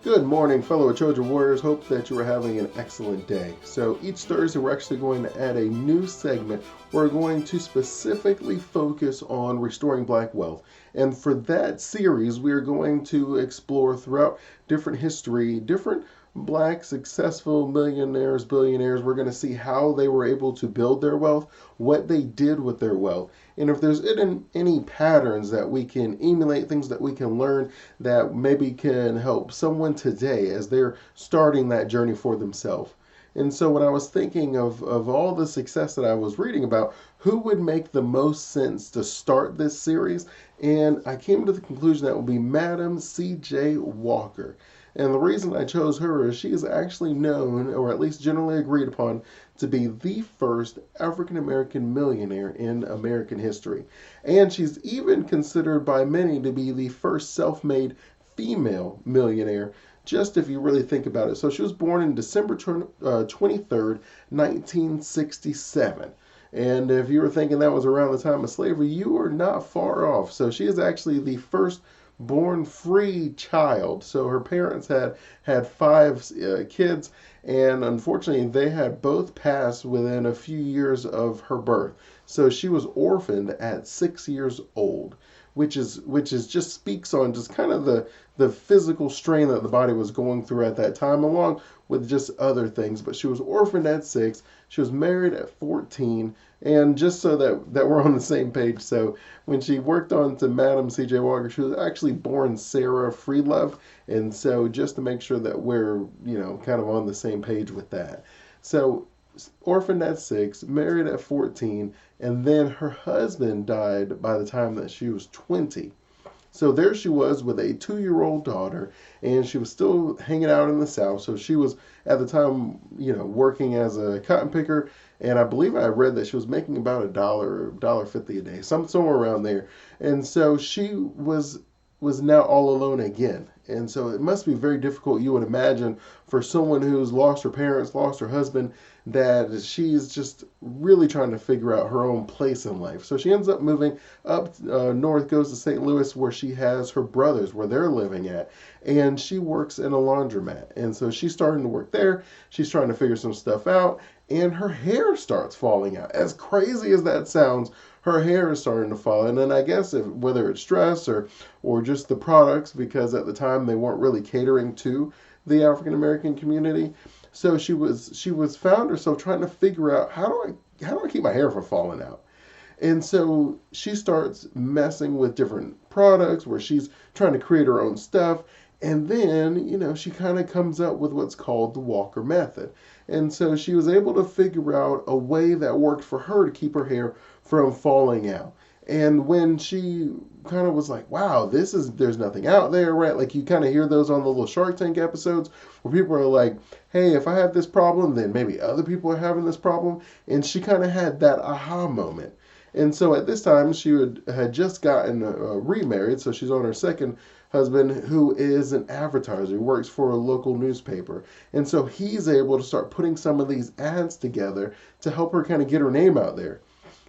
Good morning, fellow Trojan Warriors. Hope that you are having an excellent day. So, each Thursday, we're actually going to add a new segment. We're going to specifically focus on restoring black wealth. And for that series, we are going to explore throughout different history, different black successful millionaires, billionaires. We're going to see how they were able to build their wealth, what they did with their wealth, and if there's any patterns that we can emulate, things that we can learn that maybe can help someone today as they're starting that journey for themselves. And so when I was thinking of all the success that I was reading about, who would make the most sense to start this series? And I came to the conclusion that would be Madam C.J. Walker. And the reason I chose her is she is actually known, or at least generally agreed upon, to be the first African American millionaire in American history. And she's even considered by many to be the first self made female millionaire, just if you really think about it. So she was born in December 23rd, 1967. And if you were thinking that was around the time of slavery, you are not far off. So she is actually the first born free child. So her parents had five kids, and unfortunately, they had both passed within a few years of her birth. So she was orphaned at 6 years old, which is just speaks on just kind of the physical strain that the body was going through at that time, along with just other things. But she was orphaned at 6. She was married at 14. And just so that we're on the same page, so when she worked on to Madam C.J. Walker, she was actually born Sarah Freelove, and so just to make sure that we're kind of on the same page with that. So orphaned at 6, married at 14, and then her husband died by the time that she was 20. So there she was with a 2-year-old daughter, and she was still hanging out in the South. So she was at the time, working as a cotton picker, and I believe I read that she was making about $1.50 a day, somewhere around there. And so she was now all alone again. And so it must be very difficult, you would imagine, for someone who's lost her parents, lost her husband, that she's just really trying to figure out her own place in life. So she ends up moving up north, goes to St. Louis, where she has her brothers, where they're living at. And she works in a laundromat. And so she's starting to work there. She's trying to figure some stuff out. And her hair starts falling out. As crazy as that sounds, her hair is starting to fall. And then I guess whether it's stress or just the products, because at the time they weren't really catering to the African American community. So she was found herself trying to figure out how do I keep my hair from falling out. And so she starts messing with different products where she's trying to create her own stuff. And then, she kind of comes up with what's called the Walker method. And so she was able to figure out a way that worked for her to keep her hair from falling out. And when she kind of was like, wow, there's nothing out there, right? Like you kind of hear those on the little Shark Tank episodes where people are like, hey, if I have this problem, then maybe other people are having this problem. And she kind of had that aha moment. And so at this time, she had just gotten remarried. So she's on her second husband, who is an advertiser, who works for a local newspaper. And so he's able to start putting some of these ads together to help her kind of get her name out there.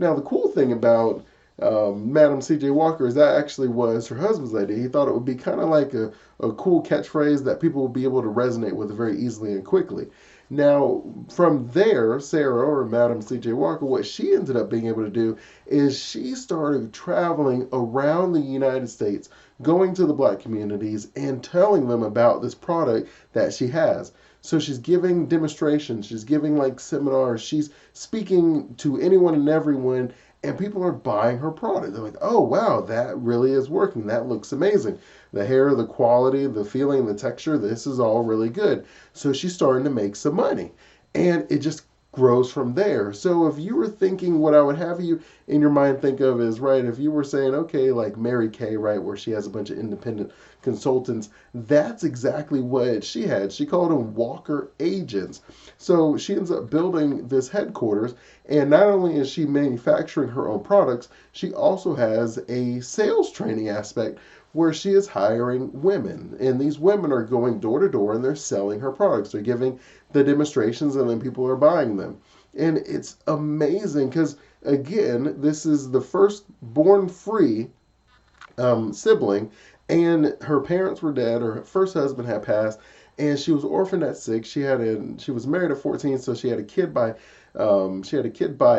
Now, the cool thing about Madam C.J. Walker is that actually was her husband's idea. He thought it would be kind of like a cool catchphrase that people would be able to resonate with very easily and quickly. Now, from there, Sarah, or Madam C.J. Walker, what she ended up being able to do is she started traveling around the United States, going to the black communities and telling them about this product that she has. So she's giving demonstrations, she's giving like seminars, she's speaking to anyone and everyone, and people are buying her product. They're like, oh, wow, that really is working. That looks amazing. The hair, the quality, the feeling, the texture, this is all really good. So she's starting to make some money. And it just grows from there. So if you were thinking, what I would have you in your mind think of is, right, if you were saying, okay, like Mary Kay, right, where she has a bunch of independent consultants, that's exactly what she had. She called them Walker agents. So she ends up building this headquarters, and not only is she manufacturing her own products, she also has a sales training aspect where she is hiring women. And these women are going door to door and they're selling her products. They're giving the demonstrations and then people are buying them. And it's amazing because, again, this is the first born free sibling, And her parents were dead. Her first husband had passed, and she was orphaned at 6. She was married at 14, so she had a kid by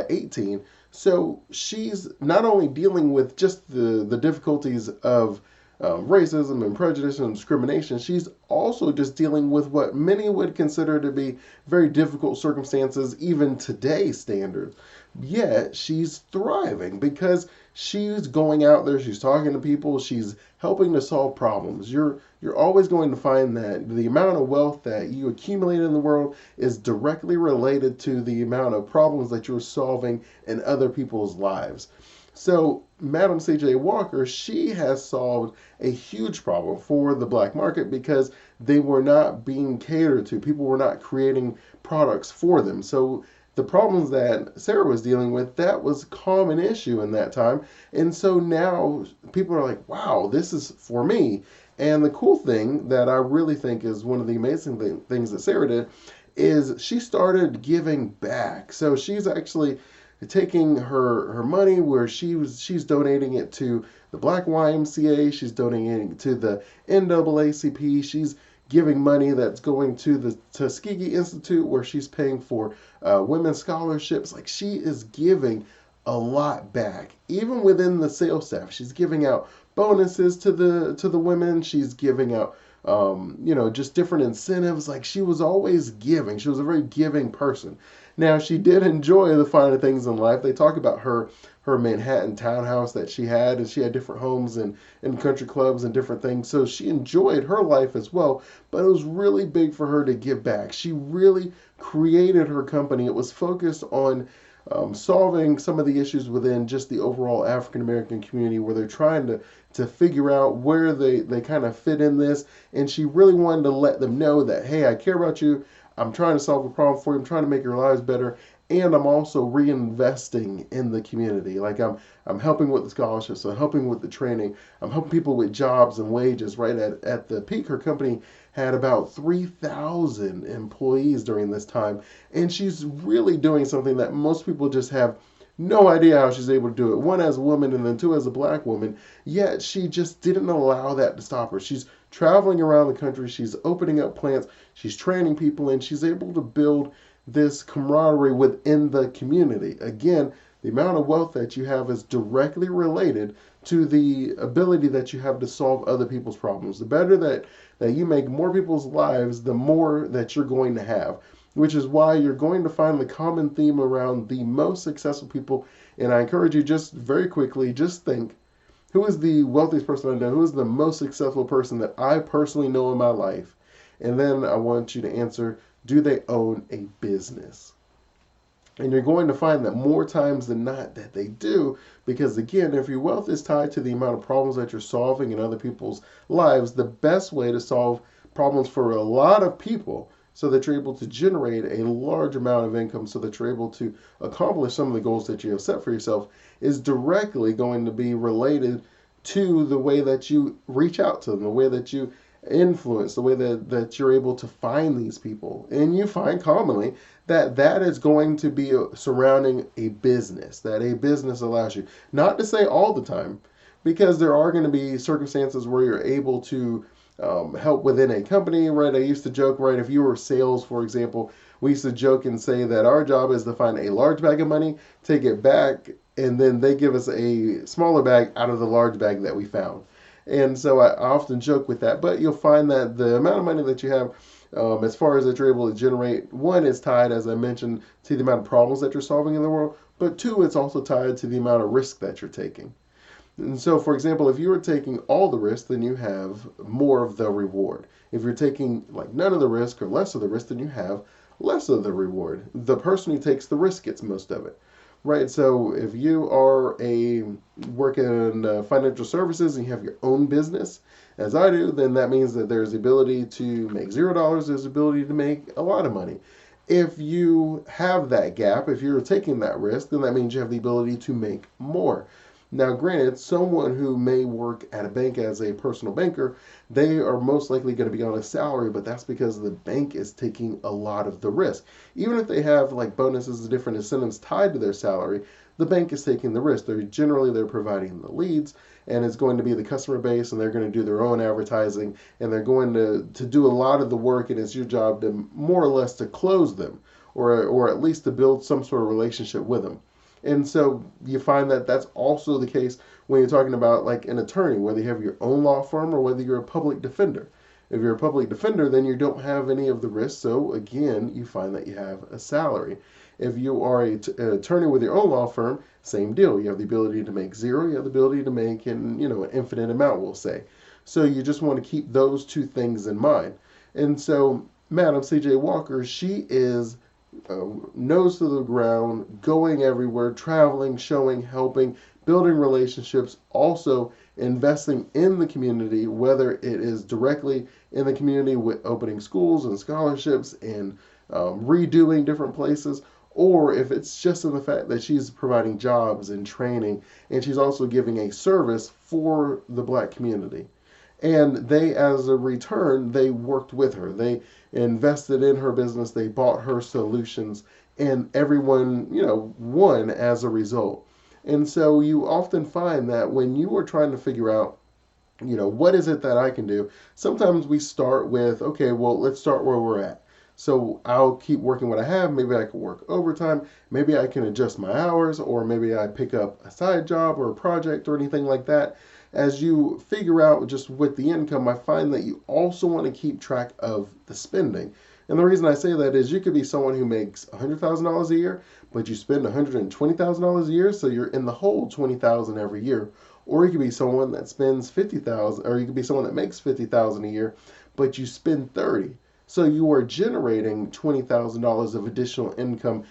18. So she's not only dealing with just the difficulties of racism and prejudice and discrimination, she's also just dealing with what many would consider to be very difficult circumstances, even today's standards. Yet she's thriving because she's going out there, she's talking to people, she's helping to solve problems. You're always going to find that the amount of wealth that you accumulate in the world is directly related to the amount of problems that you're solving in other people's lives. So, Madam C.J. Walker, she has solved a huge problem for the black market because they were not being catered to. People were not creating products for them. So, the problems that Sarah was dealing with, that was a common issue in that time. And so now people are like, wow, this is for me. And the cool thing that I really think is one of the amazing things that Sarah did is she started giving back. So she's actually taking her money where she's donating it to the Black YMCA, she's donating it to the NAACP, she's giving money that's going to the Tuskegee Institute where she's paying for women's scholarships. Like, she is giving a lot back. Even within the sales staff, she's giving out bonuses to the women. She's giving out just different incentives. Like, she was always giving. She was a very giving person. Now, she did enjoy the finer things in life. They talk about her Manhattan townhouse that she had, and she had different homes and country clubs and different things. So she enjoyed her life as well, but it was really big for her to give back. She really created her company. It was focused on solving some of the issues within just the overall African American community where they're trying to figure out where they kind of fit in this. And she really wanted to let them know that, hey, I care about you. I'm trying to solve a problem for you. I'm trying to make your lives better. And I'm also reinvesting in the community. Like, I'm helping with the scholarships, I'm helping with the training, I'm helping people with jobs and wages. Right at the peak, her company had about 3,000 employees during this time. And she's really doing something that most people just have no idea how she's able to do it. One, as a woman, and then two, as a black woman. Yet she just didn't allow that to stop her. She's traveling around the country. She's opening up plants. She's training people, and she's able to build this camaraderie within the community. Again, the amount of wealth that you have is directly related to the ability that you have to solve other people's problems. The better that you make more people's lives, the more that you're going to have, which is why you're going to find the common theme around the most successful people. And I encourage you, just very quickly, just think, who is the wealthiest person I know? Who is the most successful person that I personally know in my life? And then I want you to answer, do they own a business? And you're going to find that more times than not that they do, because again, if your wealth is tied to the amount of problems that you're solving in other people's lives, the best way to solve problems for a lot of people so that you're able to generate a large amount of income so that you're able to accomplish some of the goals that you have set for yourself is directly going to be related to the way that you reach out to them, the way that you influence, the way that you're able to find these people. And you find commonly that is going to be surrounding a business, that a business allows you. Not to say all the time, because there are going to be circumstances where you're able to help within a company, right? I used to joke, right? If you were sales, for example, we used to joke and say that our job is to find a large bag of money, take it back, and then they give us a smaller bag out of the large bag that we found. And so I often joke with that, but you'll find that the amount of money that you have, as far as that you're able to generate, one, is tied, as I mentioned, to the amount of problems that you're solving in the world, but two, it's also tied to the amount of risk that you're taking. And so, for example, if you are taking all the risk, then you have more of the reward. If you're taking like none of the risk or less of the risk, then you have less of the reward. The person who takes the risk gets most of it. Right, so if you are working in financial services and you have your own business, as I do, then that means that there's the ability to make $0, there's the ability to make a lot of money. If you have that gap, if you're taking that risk, then that means you have the ability to make more. Now, granted, someone who may work at a bank as a personal banker, they are most likely going to be on a salary, but that's because the bank is taking a lot of the risk. Even if they have like bonuses and different incentives tied to their salary, the bank is taking the risk. They're providing the leads, and it's going to be the customer base, and they're going to do their own advertising, and they're going to do a lot of the work, and it's your job to more or less to close them, or at least to build some sort of relationship with them. And so you find that that's also the case when you're talking about like an attorney, whether you have your own law firm or whether you're a public defender. If you're a public defender, then you don't have any of the risks. So again, you find that you have a salary. If you are an attorney with your own law firm, same deal. You have the ability to make zero. You have the ability to make an infinite amount, we'll say. So you just want to keep those two things in mind. And so Madam C.J. Walker, she is nose to the ground, going everywhere, traveling, showing, helping, building relationships, also investing in the community, whether it is directly in the community with opening schools and scholarships and redoing different places, or if it's just in the fact that she's providing jobs and training, and she's also giving a service for the black community. And they, as a return, they worked with her. They invested in her business. They bought her solutions, and everyone, won as a result. And so you often find that when you are trying to figure out, what is it that I can do? Sometimes we start with, okay, well, let's start where we're at. So I'll keep working what I have. Maybe I can work overtime. Maybe I can adjust my hours, or maybe I pick up a side job or a project or anything like that. As you figure out just with the income, I find that you also want to keep track of the spending. And the reason I say that is you could be someone who makes $100,000 a year, but you spend $120,000 a year, so you're in the hole $20,000 every year. Or you could be someone that spends $50,000, or you could be someone that makes $50,000 a year, but you spend 30. So you are generating $20,000 of additional income,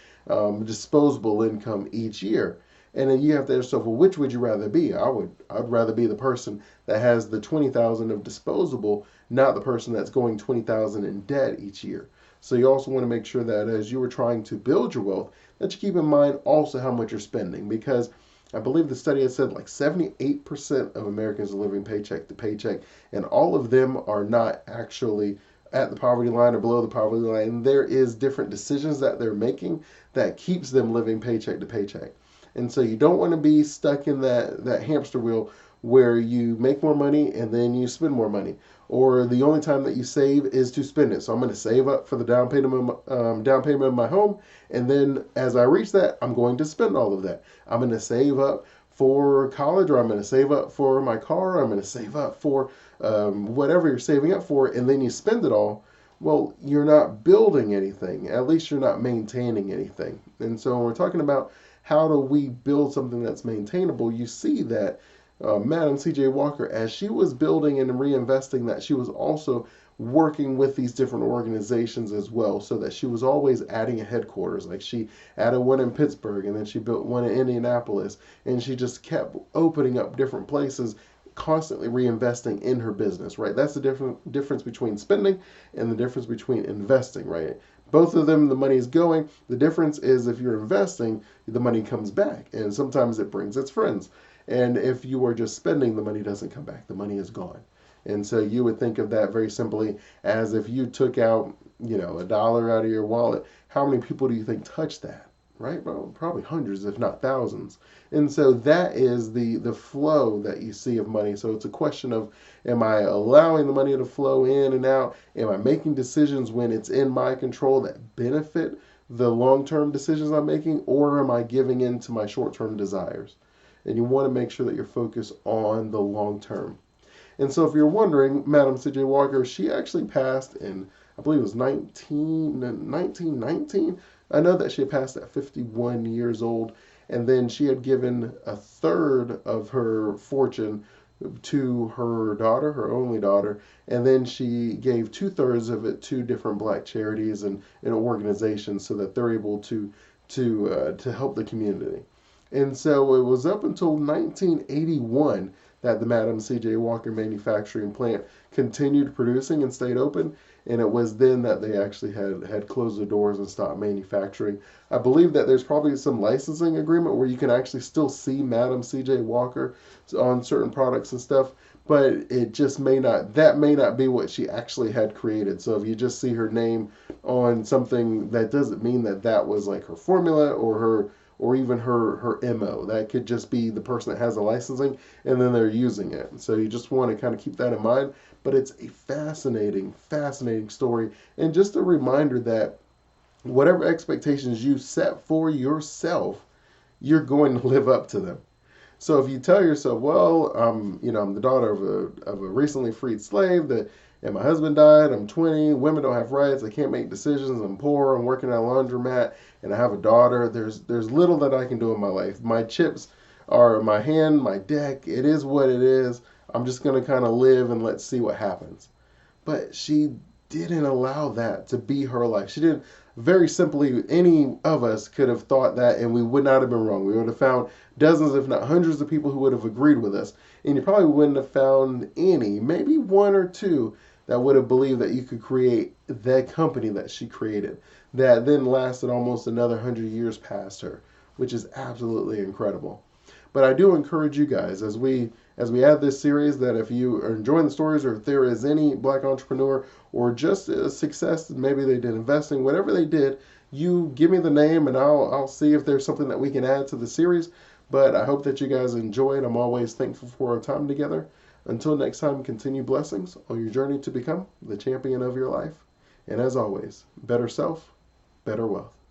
disposable income each year. And then you have to ask yourself, well, which would you rather be? I'd rather be the person that has the 20,000 of disposable, not the person that's going 20,000 in debt each year. So you also want to make sure that as you are trying to build your wealth, that you keep in mind also how much you're spending, because I believe the study has said like 78% of Americans are living paycheck to paycheck, and all of them are not actually at the poverty line or below the poverty line. There is different decisions that they're making that keeps them living paycheck to paycheck. And so you don't want to be stuck in that hamster wheel where you make more money and then you spend more money, or the only time that you save is to spend it. So I'm going to save up for the down payment of my home, and then as I reach that, I'm going to spend all of that. I'm going to save up for college, or I'm going to save up for my car, or I'm going to save up for whatever you're saving up for, and then you spend it all. Well, you're not building anything. At least you're not maintaining anything. And so when we're talking about how do we build something that's maintainable, you see that Madam C.J. Walker, as she was building and reinvesting that, she was also working with these different organizations as well, so that she was always adding a headquarters. Like she added one in Pittsburgh, and then she built one in Indianapolis, and she just kept opening up different places, constantly reinvesting in her business, right? That's the difference between spending and the difference between investing, right? Both of them, the money is going. The difference is if you're investing, the money comes back, and sometimes it brings its friends. And if you are just spending, the money doesn't come back. The money is gone. And so you would think of that very simply as if you took out, a dollar out of your wallet. How many people do you think touched that? Right? Well, probably hundreds, if not thousands. And so that is the flow that you see of money. So it's a question of, am I allowing the money to flow in and out? Am I making decisions when it's in my control that benefit the long-term decisions I'm making? Or am I giving in to my short-term desires? And you want to make sure that you're focused on the long term. And so if you're wondering, Madam C.J. Walker, she actually passed in, I believe it was 1919. I know that she had passed at 51 years old, and then she had given a third of her fortune to her daughter, her only daughter, and then she gave 2/3 of it to different black charities and organizations so that they're able to help the community. And so it was up until 1981 that the Madam C.J. Walker manufacturing plant continued producing and stayed open. And it was then that they actually had closed the doors and stopped manufacturing. I believe that there's probably some licensing agreement where you can actually still see Madam C.J. Walker on certain products and stuff, but it just may not be what she actually had created. So if you just see her name on something, that doesn't mean that that was like her formula or even her MO. That could just be the person that has the licensing and then they're using it. So you just want to kind of keep that in mind. But it's a fascinating story, and just a reminder that whatever expectations you set for yourself, you're going to live up to them. So if you tell yourself, well, I'm the daughter of a recently freed slave, and my husband died, I'm 20, women don't have rights, I can't make decisions, I'm poor, I'm working at a laundromat, and I have a daughter, there's little that I can do in my life. My chips are my hand, my deck, it is what it is. I'm just going to kind of live and let's see what happens. But she didn't allow that to be her life. She didn't. Very simply, any of us could have thought that and we would not have been wrong. We would have found dozens, if not hundreds of people who would have agreed with us. And you probably wouldn't have found any, maybe one or two, that would have believed that you could create the company that she created, that then lasted almost another 100 years past her, which is absolutely incredible. But I do encourage you guys, as we add this series, that if you are enjoying the stories, or if there is any black entrepreneur or just a success, maybe they did investing, whatever they did, you give me the name and I'll see if there's something that we can add to the series. But I hope that you guys enjoy it. I'm always thankful for our time together. Until next time, continue blessings on your journey to become the champion of your life. And as always, better self, better wealth.